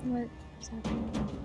What's happening?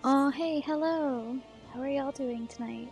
Oh, hey, hello. How are y'all doing tonight?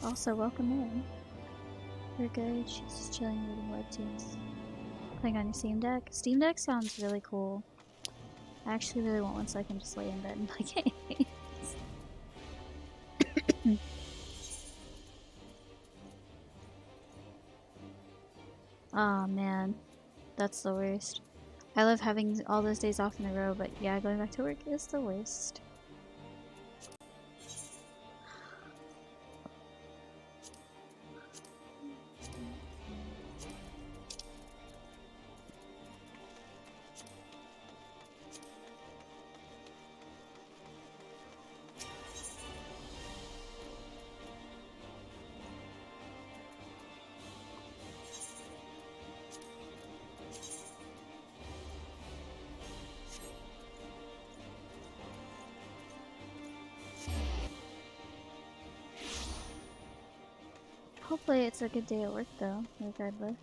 Also, welcome in. We're good. She's just chilling reading webtoons. Playing on your Steam Deck. Steam Deck sounds really cool. I actually really want one so I can just lay in bed and play games. Aw, man. That's the worst. I love having all those days off in a row, but yeah, going back to work is the worst. Hopefully it's a good day at work though, regardless.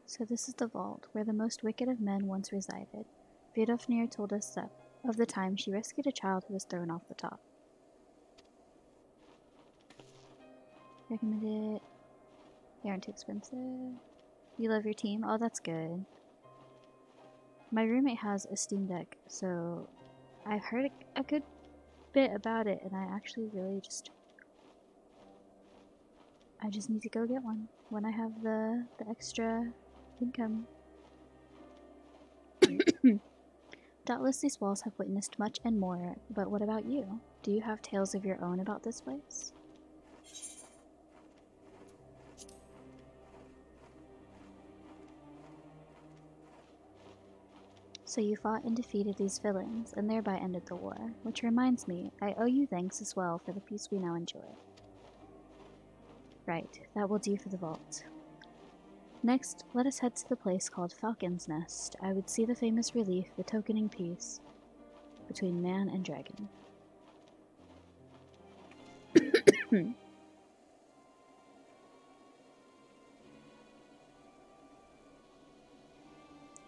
So this is the vault, where the most wicked of men once resided. Vidofnir told us that of the time she rescued a child who was thrown off the top. Recommended. They aren't too expensive. You love your team? Oh, that's good. My roommate has a Steam Deck, so I've heard a good bit about it, and I actually really I just need to go get one when I have the extra income. Doubtless these walls have witnessed much and more, but what about you? Do you have tales of your own about this place? So you fought and defeated these villains, and thereby ended the war. Which reminds me, I owe you thanks as well for the peace we now enjoy. Right, that will do for the vault. Next, let us head to the place called Falcon's Nest. I would see the famous relief betokening peace between man and dragon.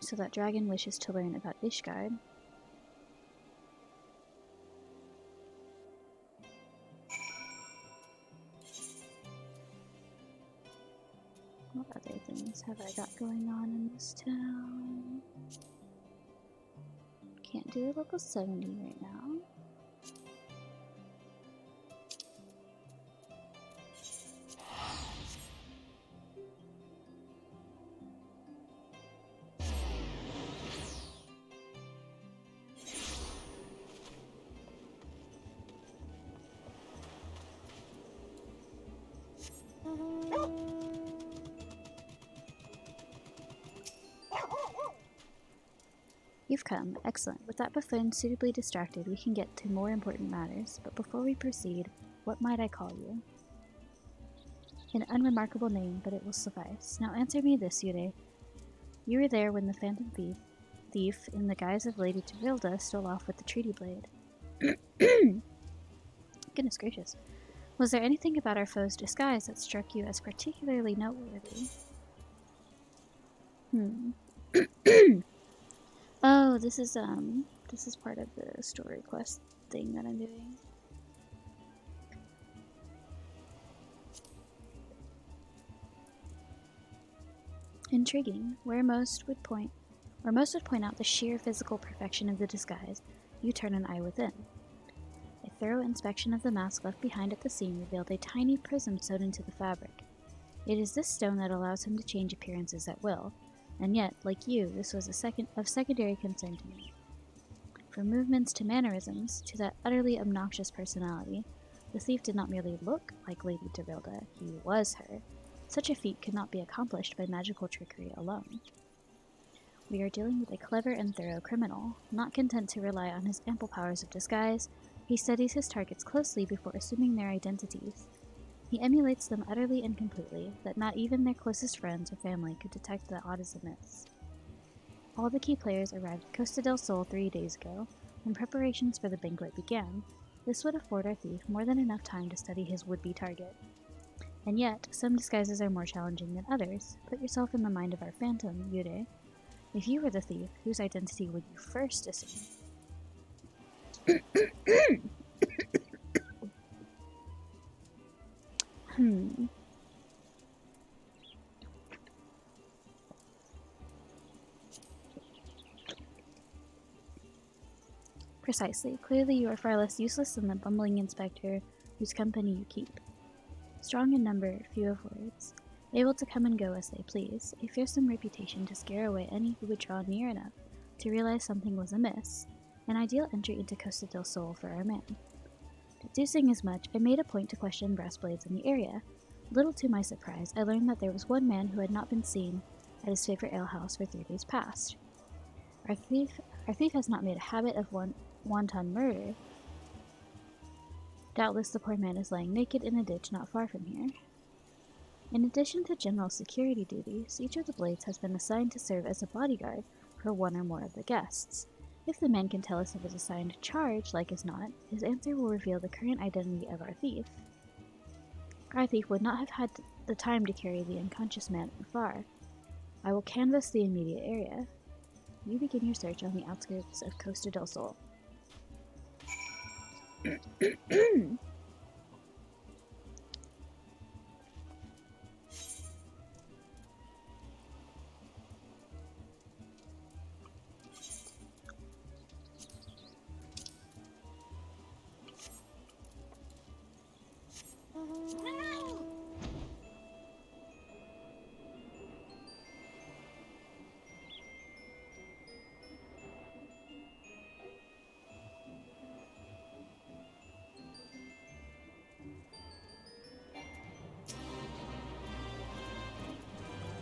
So that dragon wishes to learn about Ishgard. What other things have I got going on in this town? Can't do a level 70 right now. You've come. Excellent. With that buffoon suitably distracted, we can get to more important matters. But before we proceed, what might I call you? An unremarkable name, but it will suffice. Now answer me this, Yude. You were there when the Phantom Thief, in the guise of Lady Terilda, stole off with the Treaty Blade. Goodness gracious. Was there anything about our foe's disguise that struck you as particularly noteworthy? Oh, this is part of the story quest thing that I'm doing. Intriguing. Where most would point out the sheer physical perfection of the disguise, you turn an eye within. A thorough inspection of the mask left behind at the scene revealed a tiny prism sewed into the fabric. It is this stone that allows him to change appearances at will, and yet, like you, this was of secondary concern to me. From movements to mannerisms, to that utterly obnoxious personality, the thief did not merely look like Lady Terilda, he was her. Such a feat could not be accomplished by magical trickery alone. We are dealing with a clever and thorough criminal. Not content to rely on his ample powers of disguise, he studies his targets closely before assuming their identities. He emulates them utterly and completely, that not even their closest friends or family could detect the odd as amiss. All the key players arrived at Costa del Sol 3 days ago, when preparations for the banquet began. This would afford our thief more than enough time to study his would-be target. And yet, some disguises are more challenging than others. Put yourself in the mind of our phantom, Yude. If you were the thief, whose identity would you first assume? Precisely. Clearly you are far less useless than the bumbling inspector whose company you keep. Strong in number, few of words, able to come and go as they please, a fearsome reputation to scare away any who would draw near enough to realize something was amiss, an ideal entry into Costa del Sol for our man. Deducing as much, I made a point to question brass blades in the area. Little to my surprise, I learned that there was one man who had not been seen at his favorite alehouse for 3 days past. Our thief has not made a habit of wanton murder. Doubtless the poor man is lying naked in a ditch not far from here. In addition to general security duties, each of the blades has been assigned to serve as a bodyguard for one or more of the guests. If the man can tell us of his assigned charge, like as not, his answer will reveal the current identity of our thief. Our thief would not have had the time to carry the unconscious man far. I will canvass the immediate area. You begin your search on the outskirts of Costa del Sol.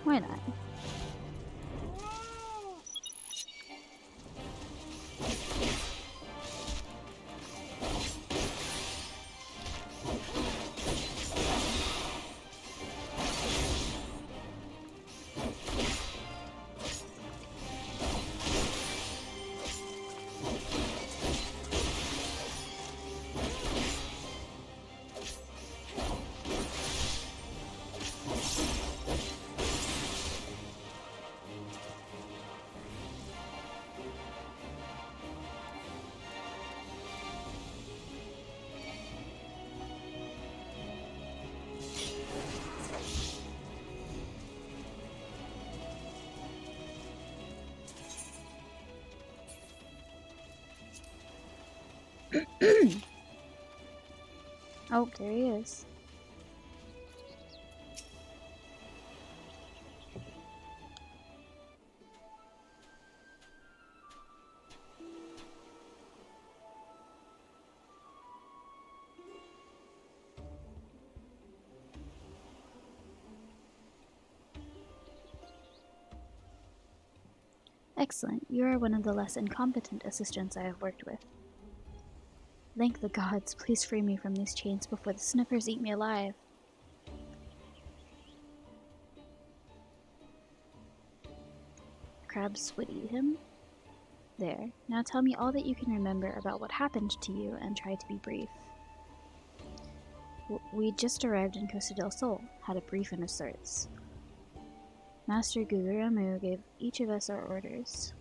Why not? Oh, there he is. Excellent. You are one of the less incompetent assistants I have worked with. Thank the gods, please free me from these chains before the sniffers eat me alive. Crabs would eat him? There. Now tell me all that you can remember about what happened to you and try to be brief. We just arrived in Costa del Sol, had a brief and asserts. Master Guguramu gave each of us our orders,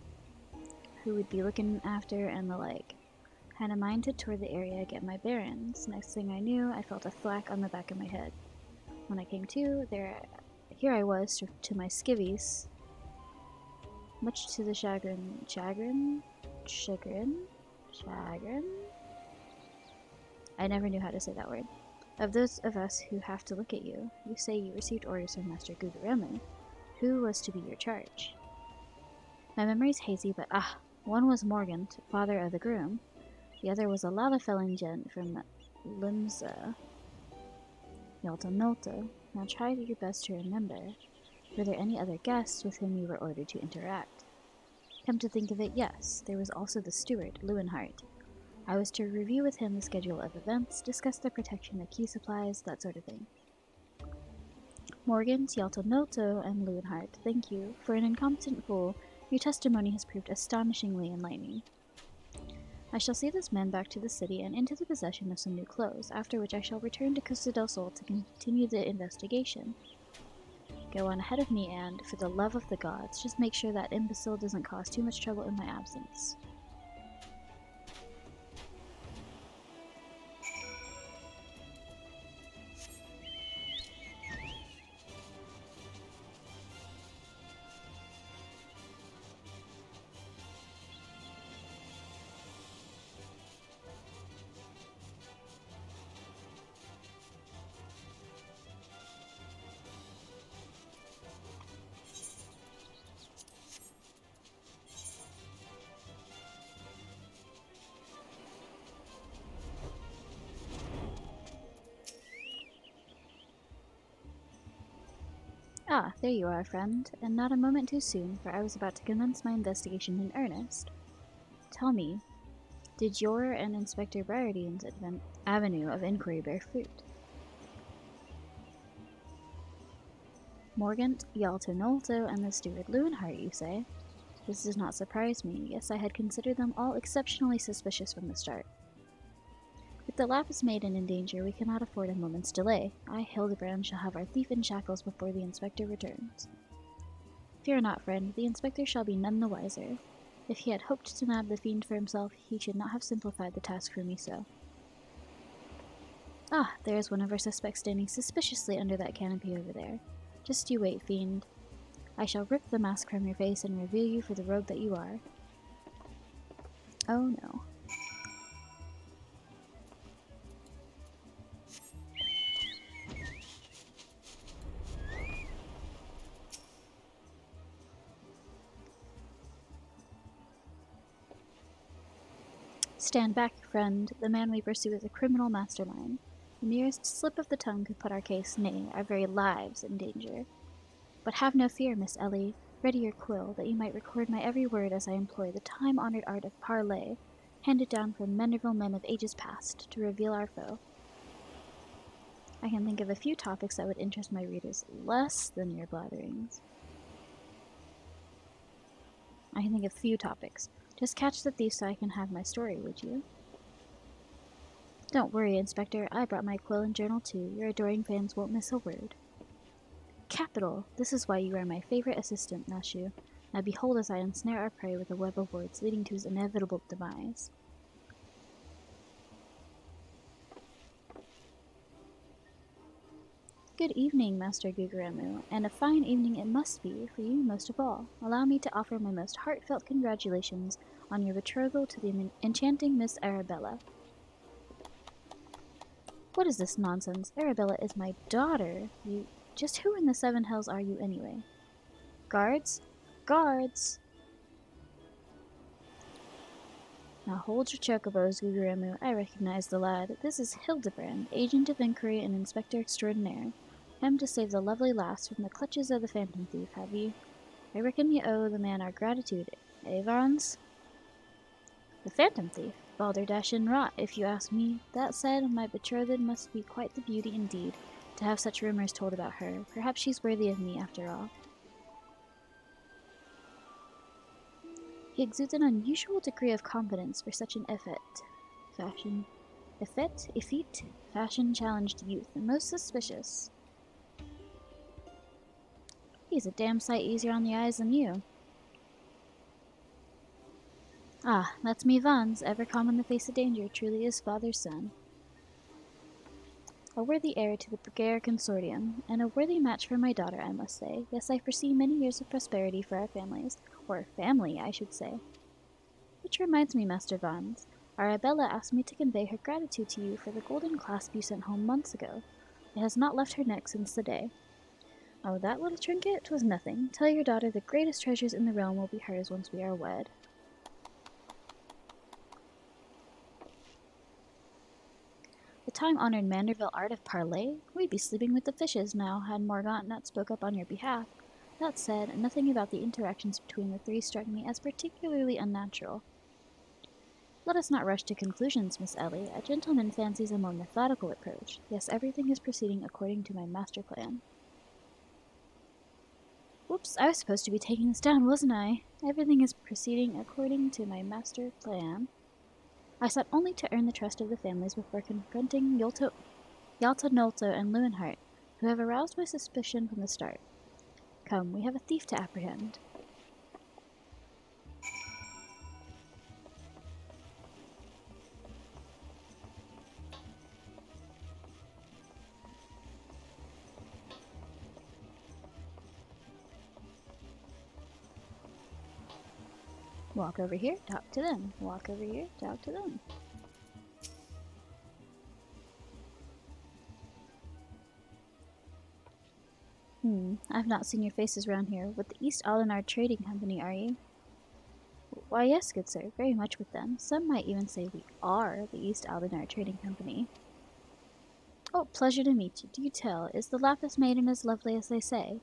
who would be looking after and the like. Had a mind to tour the area, get my bearings. Next thing I knew, I felt a thwack on the back of my head. When I came to, here I was, to my skivvies. Much to the chagrin. I never knew how to say that word. Of those of us who have to look at you, you say you received orders from Master Guguramu. Who was to be your charge? My memory's hazy, but one was Morgan, father of the groom. The other was a Lalafellan gent from Limsa, Yalta. Now try your best to remember. Were there any other guests with whom you were ordered to interact? Come to think of it, yes. There was also the steward, Lewenhart. I was to review with him the schedule of events, discuss the protection of key supplies, that sort of thing. Morgan, Yalta, and Lewenhart, thank you. For an incompetent fool, your testimony has proved astonishingly enlightening. I shall see this man back to the city and into the possession of some new clothes, after which I shall return to Costa del Sol to continue the investigation. Go on ahead of me and, for the love of the gods, just make sure that imbecile doesn't cause too much trouble in my absence. Ah, there you are, friend, and not a moment too soon, for I was about to commence my investigation in earnest. Tell me, did your and Inspector Briardine's avenue of inquiry bear fruit? Morgant, Yalta, and the steward Lewenhart, you say? This does not surprise me. Yes, I had considered them all exceptionally suspicious from the start. With the lapis maiden in danger, we cannot afford a moment's delay. I, Hildebrand, shall have our thief in shackles before the inspector returns. Fear not, friend, the inspector shall be none the wiser. If he had hoped to nab the fiend for himself, he should not have simplified the task for me so. Ah, there is one of our suspects standing suspiciously under that canopy over there. Just you wait, fiend. I shall rip the mask from your face and reveal you for the rogue that you are. Oh no. Stand back, friend. The man we pursue is a criminal mastermind. The merest slip of the tongue could put our case, nay, our very lives, in danger. But have no fear, Miss Ellie. Ready your quill, that you might record my every word as I employ the time-honored art of parley, handed down from Menderville men of ages past, to reveal our foe. I can think of a few topics that would interest my readers less than your blatherings. I can think of few topics. Just catch the thief so I can have my story, would you? Don't worry, Inspector. I brought my quill and journal too. Your adoring fans won't miss a word. Capital! This is why you are my favorite assistant, Nashu. Now behold as I ensnare our prey with a web of words leading to his inevitable demise. Good evening, Master Guguramu, and a fine evening it must be for you most of all. Allow me to offer my most heartfelt congratulations on your betrothal to the enchanting Miss Arabella. What is this nonsense? Arabella is my daughter. Just who in the seven hells are you anyway? Guards? Guards! Now hold your chocobos, Guguramu. I recognize the lad. This is Hildebrand, agent of inquiry and inspector extraordinaire. Come to save the lovely lass from the clutches of the phantom thief, have you? I reckon you owe the man our gratitude, eh, Varns? The phantom thief? Balderdash and rot, if you ask me. That said, my betrothed must be quite the beauty indeed, to have such rumors told about her. Perhaps she's worthy of me, after all. He exudes an unusual degree of confidence for such an effete, fashion-challenged youth, and most suspicious. He's a damn sight easier on the eyes than you. Ah, that's me, Vons, ever calm in the face of danger, truly is father's son. A worthy heir to the Brigare Consortium, and a worthy match for my daughter, I must say. Yes, I foresee many years of prosperity for our families, or family, I should say. Which reminds me, Master Vons, Arabella asked me to convey her gratitude to you for the golden clasp you sent home months ago. It has not left her neck since the day. Oh, that little trinket? 'Twas nothing. Tell your daughter the greatest treasures in the realm will be hers once we are wed. The time-honored Manderville art of parley? We'd be sleeping with the fishes now, had Morgaunt not spoke up on your behalf. That said, nothing about the interactions between the three struck me as particularly unnatural. Let us not rush to conclusions, Miss Ellie. A gentleman fancies a more methodical approach. Yes, everything is proceeding according to my master plan. Whoops, I was supposed to be taking this down, wasn't I? Everything is proceeding according to my master plan. I sought only to earn the trust of the families before confronting Yalta Nolto and Lewenhart, who have aroused my suspicion from the start. Come, we have a thief to apprehend. Walk over here, talk to them. Walk over here, talk to them. I've not seen your faces round here. With the East Aldenard Trading Company, are you? Why, yes, good sir, very much with them. Some might even say we are the East Aldenard Trading Company. Oh, pleasure to meet you. Do tell, is the Lapis Maiden as lovely as they say?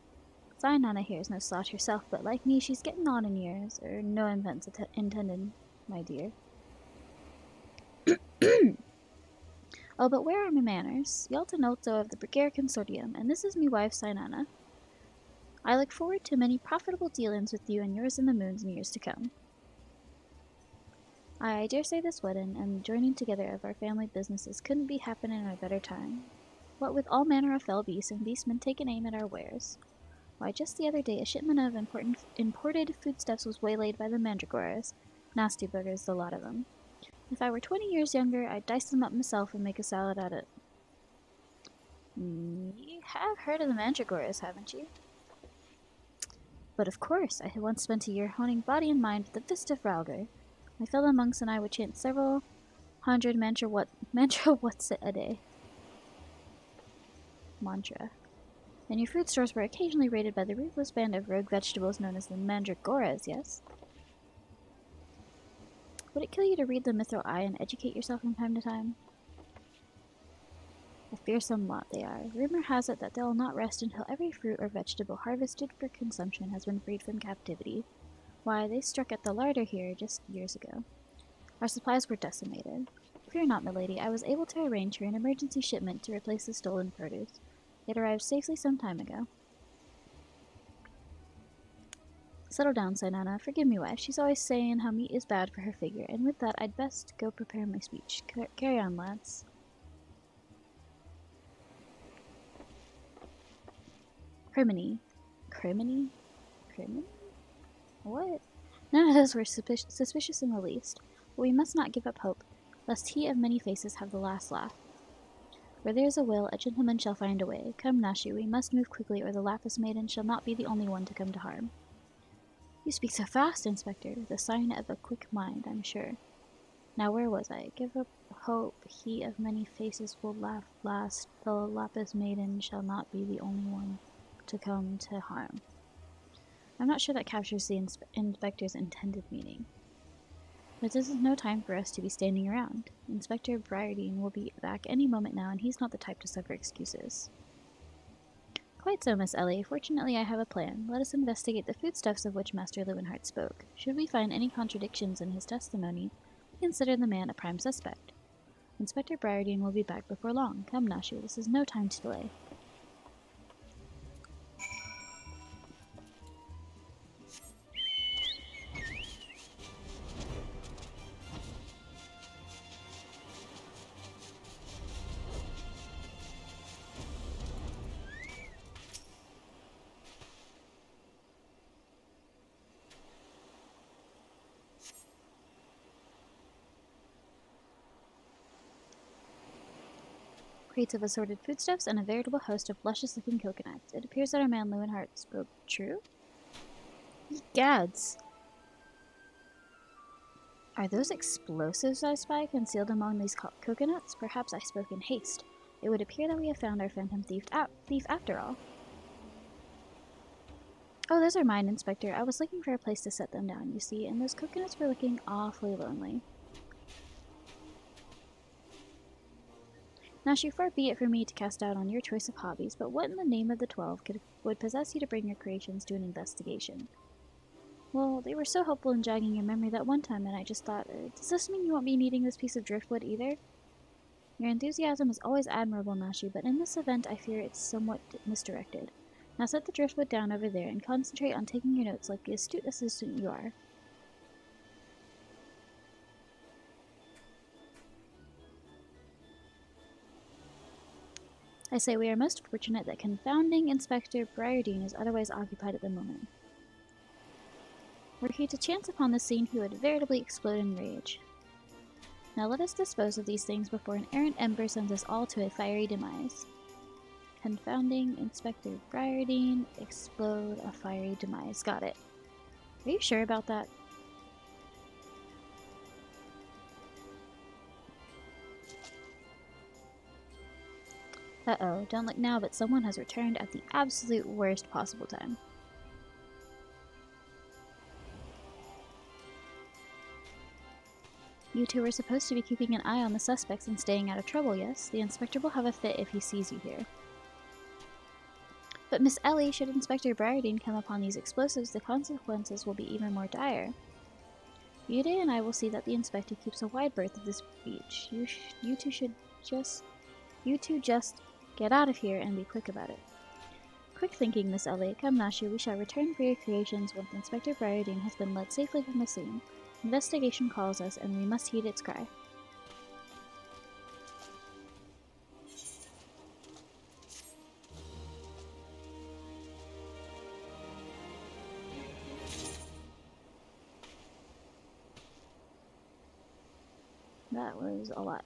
Sinana here is no slouch herself, but like me, she's getting on in years, or no offense intended, my dear. Oh, but where are my manners? Yaltanolto of the Brigare Consortium, and this is me wife, Sinana. I look forward to many profitable dealings with you and yours in the moons in years to come. I dare say this wedding and joining together of our family businesses couldn't be happening at a better time. What with all manner of fell beasts and beastmen taking aim at our wares. Why, just the other day a shipment of imported foodstuffs was waylaid by the mandragoras. Nasty buggers, the lot of them. If I were 20 years younger, I'd dice them up myself and make a salad out of it. You have heard of the mandragoras, haven't you? But of course, I had once spent a year honing body and mind with the fist of Ralgar. My fellow monks and I would chant several hundred mantra what's it a day. Mantra. And your food stores were occasionally raided by the ruthless band of rogue vegetables known as the mandragoras, yes? Would it kill you to read the Mithril Eye and educate yourself from time to time? A fearsome lot they are. Rumor has it that they'll not rest until every fruit or vegetable harvested for consumption has been freed from captivity. Why, they struck at the larder here just years ago. Our supplies were decimated. Fear not, milady, I was able to arrange for an emergency shipment to replace the stolen produce. It arrived safely some time ago. Settle down, Sinana. Forgive me, wife. She's always saying how meat is bad for her figure, and with that I'd best go prepare my speech. Carry on, lads. Criminy. Criminy? Criminy? What? None of us were suspicious in the least, but we must not give up hope, lest he of many faces have the last laugh. Where there is a will, a gentleman shall find a way. Come, Nashi, we must move quickly, or the Lapis Maiden shall not be the only one to come to harm. You speak so fast, Inspector, the sign of a quick mind, I'm sure. Now where was I? Give up hope, he of many faces will laugh last. The lapis maiden shall not be the only one to come to harm. I'm not sure that captures the inspector's intended meaning. But this is no time for us to be standing around. Inspector Briardine will be back any moment now, and he's not the type to suffer excuses. Quite so, Miss Ellie. Fortunately, I have a plan. Let us investigate the foodstuffs of which Master Leeuwenhart spoke. Should we find any contradictions in his testimony, we consider the man a prime suspect. Inspector Briardine will be back before long. Come, Nashu, this is no time to delay. Crates of assorted foodstuffs and a veritable host of luscious-looking coconuts. It appears that our man Leeuwenhart spoke true? Gads! Are those explosives I spy concealed among these coconuts? Perhaps I spoke in haste. It would appear that we have found our phantom thief after all. Oh, those are mine, Inspector. I was looking for a place to set them down, you see, and those coconuts were looking awfully lonely. Now, far be it for me to cast doubt on your choice of hobbies, but what in the name of the 12 would possess you to bring your creations to an investigation? Well, they were so helpful in jogging your memory that one time, and I just thought, does this mean you won't be needing this piece of driftwood either? Your enthusiasm is always admirable, Nashi, but in this event I fear it's somewhat misdirected. Now set the driftwood down over there and concentrate on taking your notes like the astute assistant you are. I say we are most fortunate that confounding Inspector Briardine is otherwise occupied at the moment. Were he to chance upon the scene, he would veritably explode in rage. Now let us dispose of these things before an errant ember sends us all to a fiery demise. Confounding Inspector Briardine, explode a fiery demise. Got it. Are you sure about that? Uh-oh, don't look now, but someone has returned at the absolute worst possible time. You two were supposed to be keeping an eye on the suspects and staying out of trouble, yes? The inspector will have a fit if he sees you here. But Miss Ellie, should Inspector Briardine come upon these explosives, the consequences will be even more dire. Yude and I will see that the inspector keeps a wide berth of this beach. You two just get out of here and be quick about it. Quick thinking, Miss Ellie. Come, Nashu, we shall return for your creations once Inspector Briardine has been led safely from the scene. Investigation calls us, and we must heed its cry. That was a lot.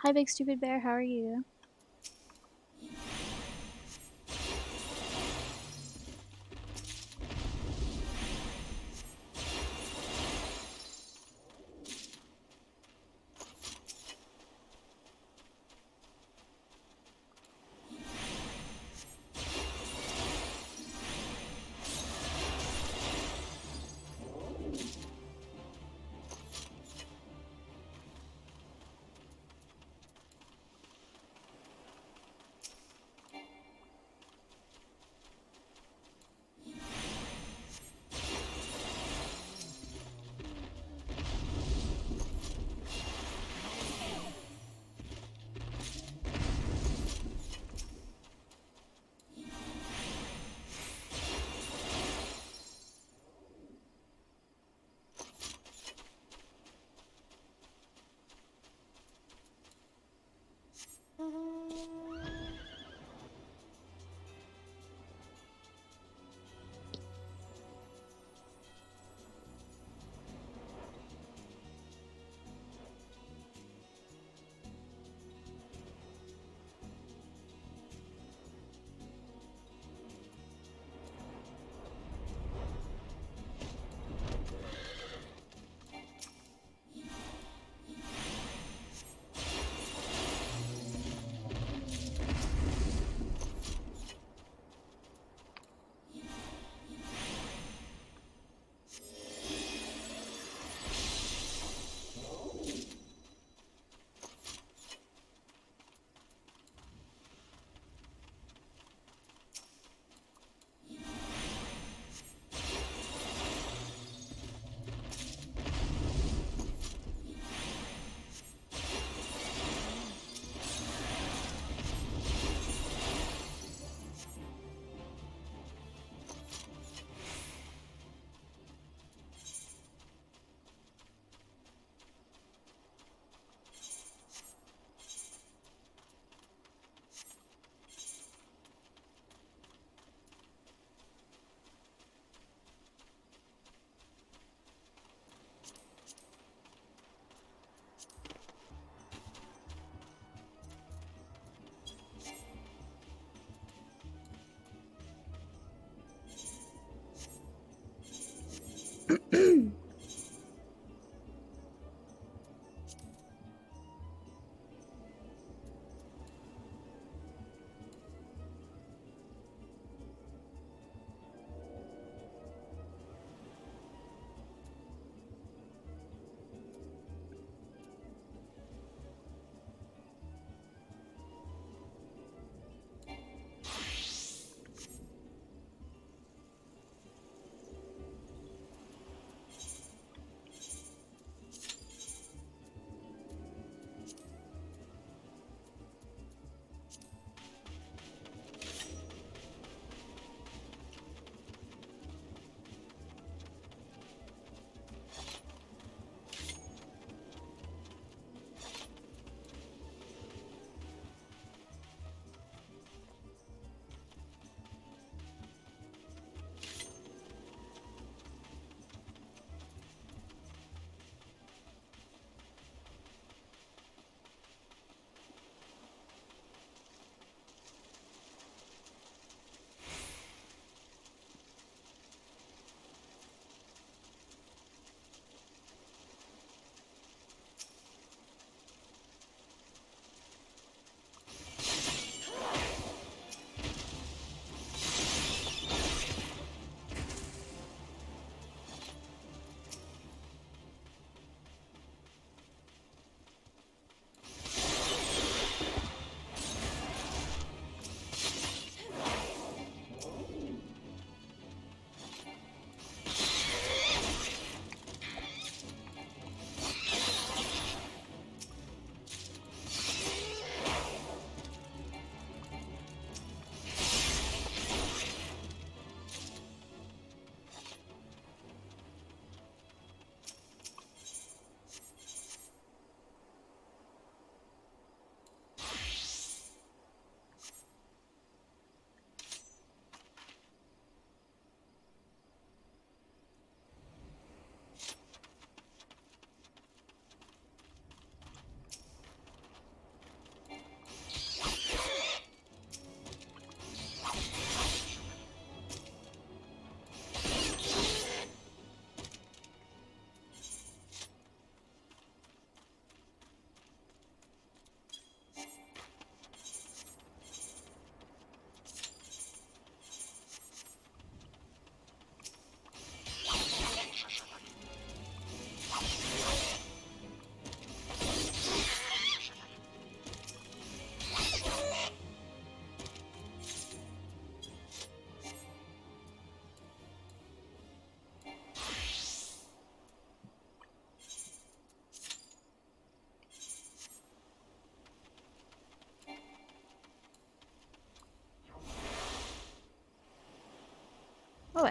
Hi, Big Stupid Bear. How are you?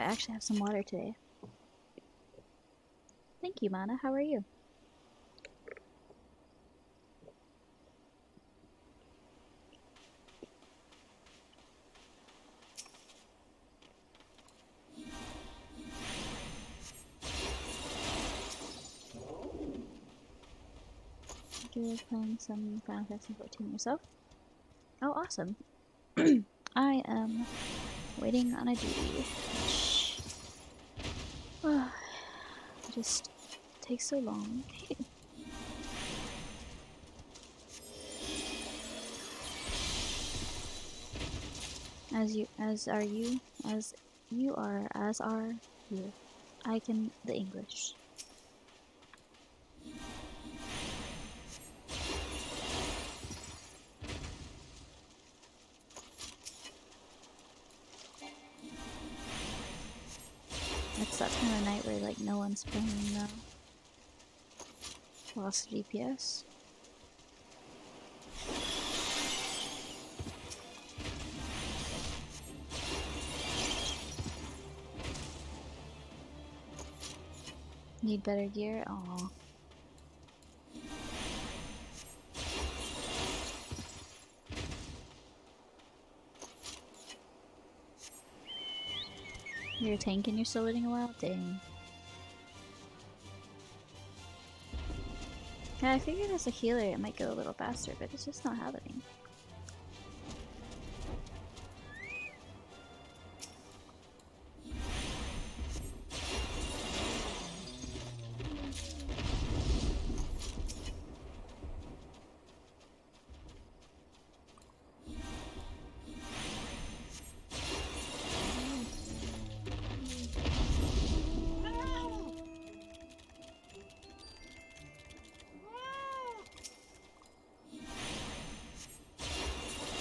actually have some water today. Thank you, Mana. How are you? You're playing some Final Fantasy 14 yourself? Oh, awesome. I am waiting on a duty. It just takes so long. as are you, as you are, as are you. I can the English. It's that time of night where like no one's playing though. Lost GPS. Need better gear? Aw. You're a tank and you're still waiting a while? Dang. Yeah, I figured as a healer it might go a little faster, but it's just not happening.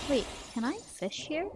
Wait, can I fish here?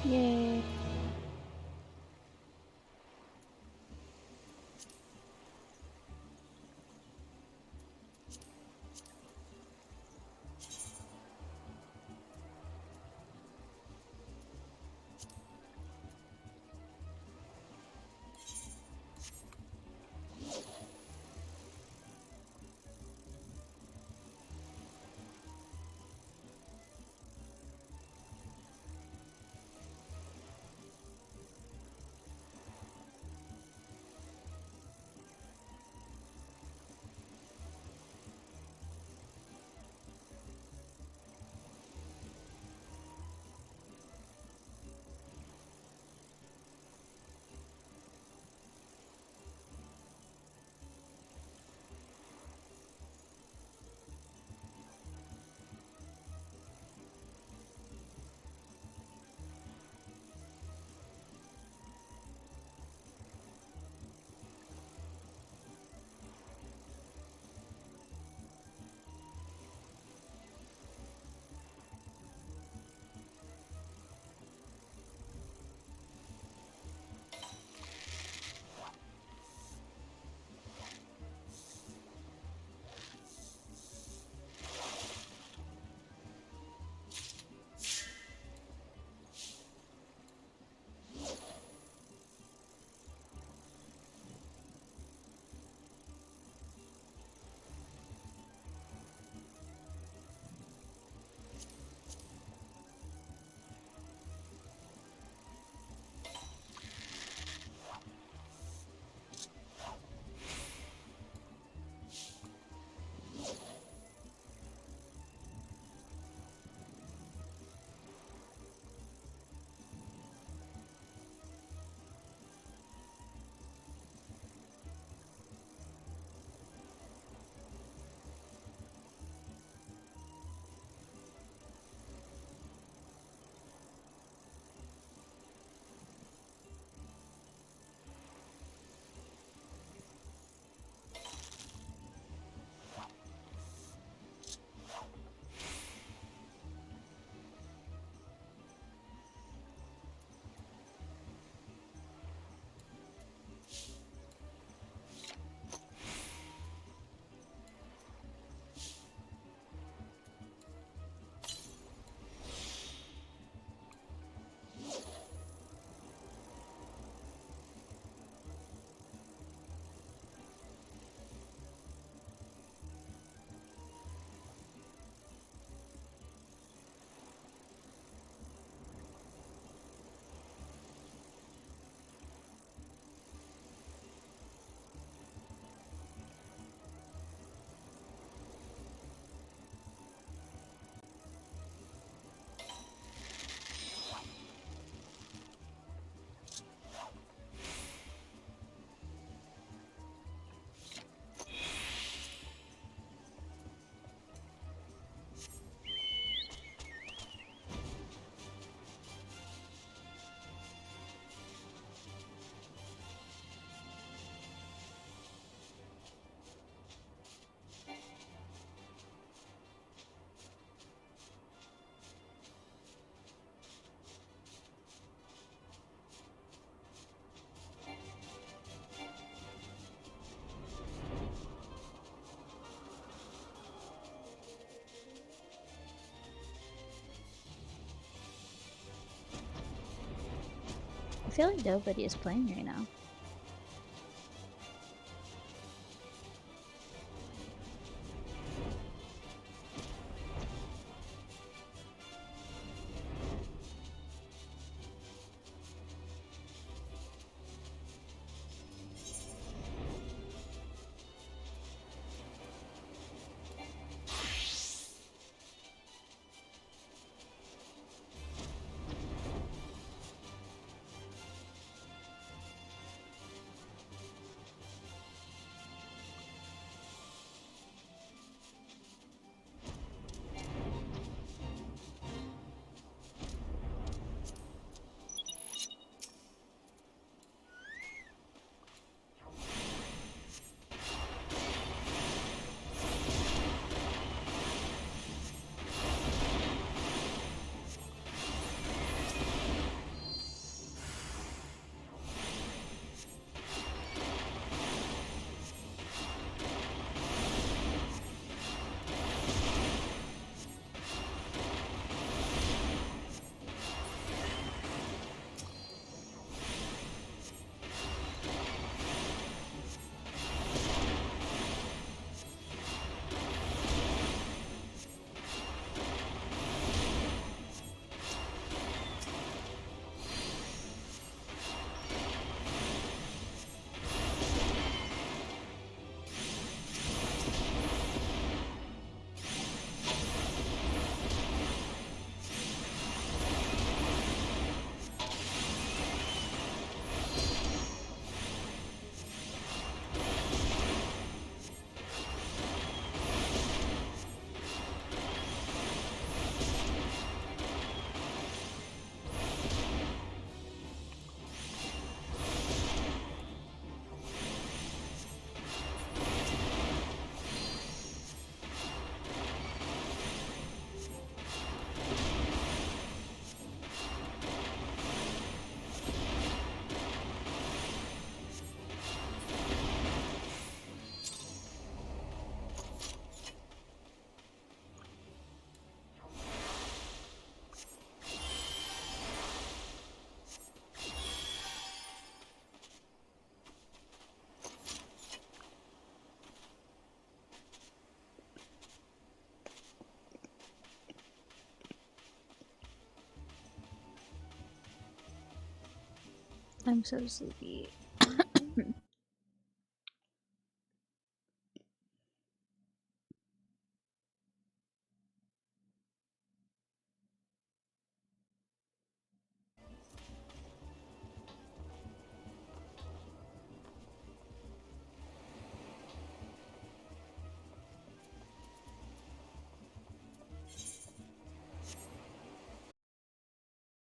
Yay! I feel like nobody is playing right now. I'm so sleepy.